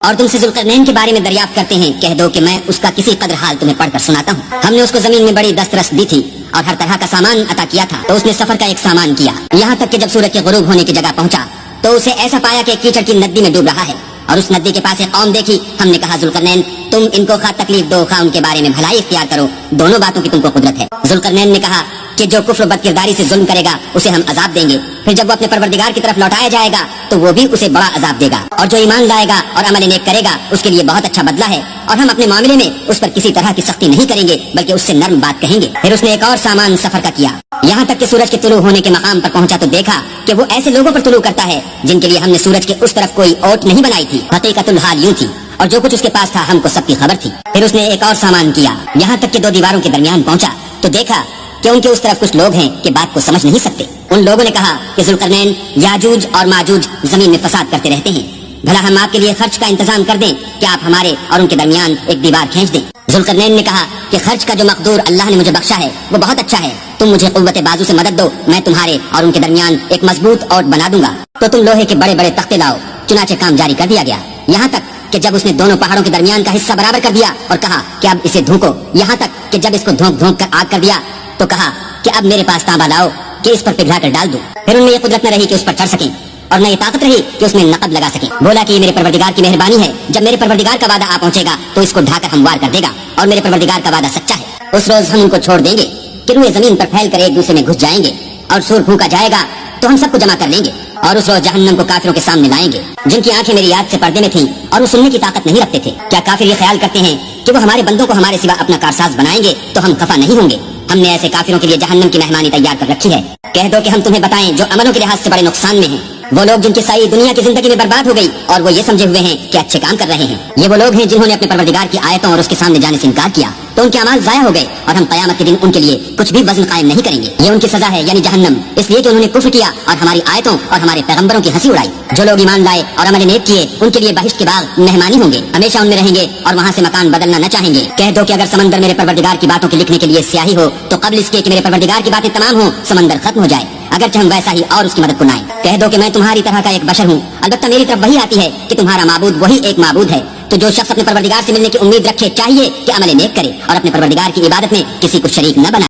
اور تم سے ذوالقرنین کے بارے میں دریافت کرتے ہیں، کہہ دو کہ میں اس کا کسی قدر حال تمہیں پڑھ کر سناتا ہوں۔ ہم نے اس کو زمین میں بڑی دسترس دی تھی اور ہر طرح کا سامان عطا کیا تھا، تو اس نے سفر کا ایک سامان کیا، یہاں تک کہ جب سورج کے غروب ہونے کی جگہ پہنچا تو اسے ایسا پایا کہ کیچڑ کی ندی میں ڈوب رہا ہے، اور اس ندی کے پاس ایک قوم دیکھی۔ ہم نے کہا ذوالقرنین تم ان کو خواہ تکلیف دو خواہ ان کے بارے میں بھلائی اختیار کرو، دونوں باتوں کی تم کو قدرت ہے۔ ذوالقرنین نے کہا کہ جو کفر و بد کرداری سے ظلم کرے گا اسے ہم عذاب دیں گے، پھر جب وہ اپنے پروردگار کی طرف لوٹایا جائے گا تو وہ بھی اسے بڑا عذاب دے گا، اور جو ایمان لائے گا اور عمل نیک کرے گا اس کے لیے بہت اچھا بدلہ ہے، اور ہم اپنے معاملے میں اس پر کسی طرح کی سختی نہیں کریں گے بلکہ اس سے نرم بات کہیں گے۔ پھر اس نے ایک اور سامان سفر کا کیا، یہاں تک کہ سورج کے طلوع ہونے کے مقام پر پہنچا تو دیکھا کہ وہ ایسے لوگوں پر طلوع کرتا ہے جن کے لیے ہم نے سورج کے اس طرف کوئی اوٹ نہیں بنائی تھی۔ حقیقت الحال یوں تھی، اور جو کچھ اس کے پاس تھا ہم کو سب کی خبر تھی۔ پھر اس نے ایک اور سامان کیا، یہاں تک کہ دو دیواروں کے درمیان پہنچا تو دیکھا کہ ان کے اس طرف کچھ لوگ ہیں کہ بات کو سمجھ نہیں سکتے۔ ان لوگوں نے کہا کہ ذوالقرنین یاجوج اور ماجوج زمین میں فساد کرتے رہتے ہیں، بھلا ہم آپ کے لیے خرچ کا انتظام کر دیں کہ آپ ہمارے اور ان کے درمیان ایک دیوار کھینچ دیں۔ ذوالقرنین نے کہا کہ خرچ کا جو مقدور اللہ نے مجھے بخشا ہے وہ بہت اچھا ہے، تم مجھے قوت بازو سے مدد دو، میں تمہارے اور ان کے درمیان ایک مضبوط اوٹ بنا دوں گا۔ تو تم لوہے کے بڑے بڑے تختے لاؤ۔ چنانچہ کام جاری کر دیا گیا، یہاں تک کہ جب اس نے دونوں پہاڑوں کے درمیان کا حصہ برابر کر دیا اور کہا کہ اب اسے دھوکو، یہاں تک کہ جب اس کو دھونک دھونک کر آگ کر دیا تو کہا کہ اب میرے پاس تانبا لاؤ کہ اس پر پگھلا کر ڈال دوں۔ پھر ان میں یہ قدرت نہ رہی کہ اس پر چڑھ سکیں، اور نہ یہ طاقت رہی کہ اس میں نقب لگا سکیں۔ بولا کہ یہ میرے پروردگار کی مہربانی ہے، جب میرے پروردگار کا وعدہ آ پہنچے گا تو اس کو ڈھا کر ہموار کر دے گا، اور میرے پروردگار کا وعدہ سچا ہے۔ اس روز ہم ان کو چھوڑ دیں گے کہ روئے زمین پر پھیل کر ایک دوسرے میں گھس جائیں گے، اور سور پھونکا جائے گا تو ہم سب کو جمع کر لیں گے، اور اس روز جہنم کو کافروں کے سامنے لائیں گے جن کی آنکھیں میری یاد سے پردے میں تھیں اور وہ سننے کی طاقت نہیں رکھتے تھے۔ کیا کافر یہ خیال کرتے ہیں کہ وہ ہمارے بندوں کو ہمارے سوا اپنا کارساز بنائیں گے تو ہم خفا نہیں ہوں گے؟ ہم نے ایسے کافروں کے لیے جہنم کی مہمانی تیار کر رکھی ہے۔ کہہ دو کہ ہم تمہیں بتائیں جو عملوں کے لحاظ سے بڑے نقصان میں ہیں، وہ لوگ جن کی ساری دنیا کی زندگی میں برباد ہو گئی اور وہ یہ سمجھے ہوئے ہیں کہ اچھے کام کر رہے ہیں۔ یہ وہ لوگ ہیں جنہوں نے اپنے پروردگار کی آیتوں اور اس کے سامنے جانے سے انکار کیا تو ان کے اعمال ضائع ہو گئے، اور ہم قیامت کے دن ان کے لیے کچھ بھی وزن قائم نہیں کریں گے۔ یہ ان کی سزا ہے یعنی جہنم، اس لیے کہ انہوں نے کفر کیا اور ہماری آیتوں اور ہمارے پیغمبروں کی ہنسی اڑائی۔ جو لوگ ایمان لائے اور عمل نیک کیے ان کے لیے بہشت کے باغ مہمانی ہوں گے، ہمیشہ ان میں رہیں گے اور وہاں سے مکان بدلنا نہ چاہیں گے۔ کہہ دو کہ اگر سمندر میرے پروردگار کی باتوں کے لکھنے کے لیے سیاہی ہو تو قبل اس کے کہ میرے پروردگار کی باتیں تمام ہوں سمندر ختم ہو جائے، اگرچہ ہم ویسا ہی اور اس کی مدد کو نہ آئیں۔ کہہ دو کہ میں تمہاری طرح کا ایک بشر ہوں، البتہ میری طرف وہی آتی ہے کہ تمہارا معبود وہی ایک معبود ہے۔ تو جو شخص اپنے پروردگار سے ملنے کی امید رکھے چاہیے کہ عمل نیک کرے اور اپنے پروردگار کی عبادت میں کسی کو شریک نہ بنائے۔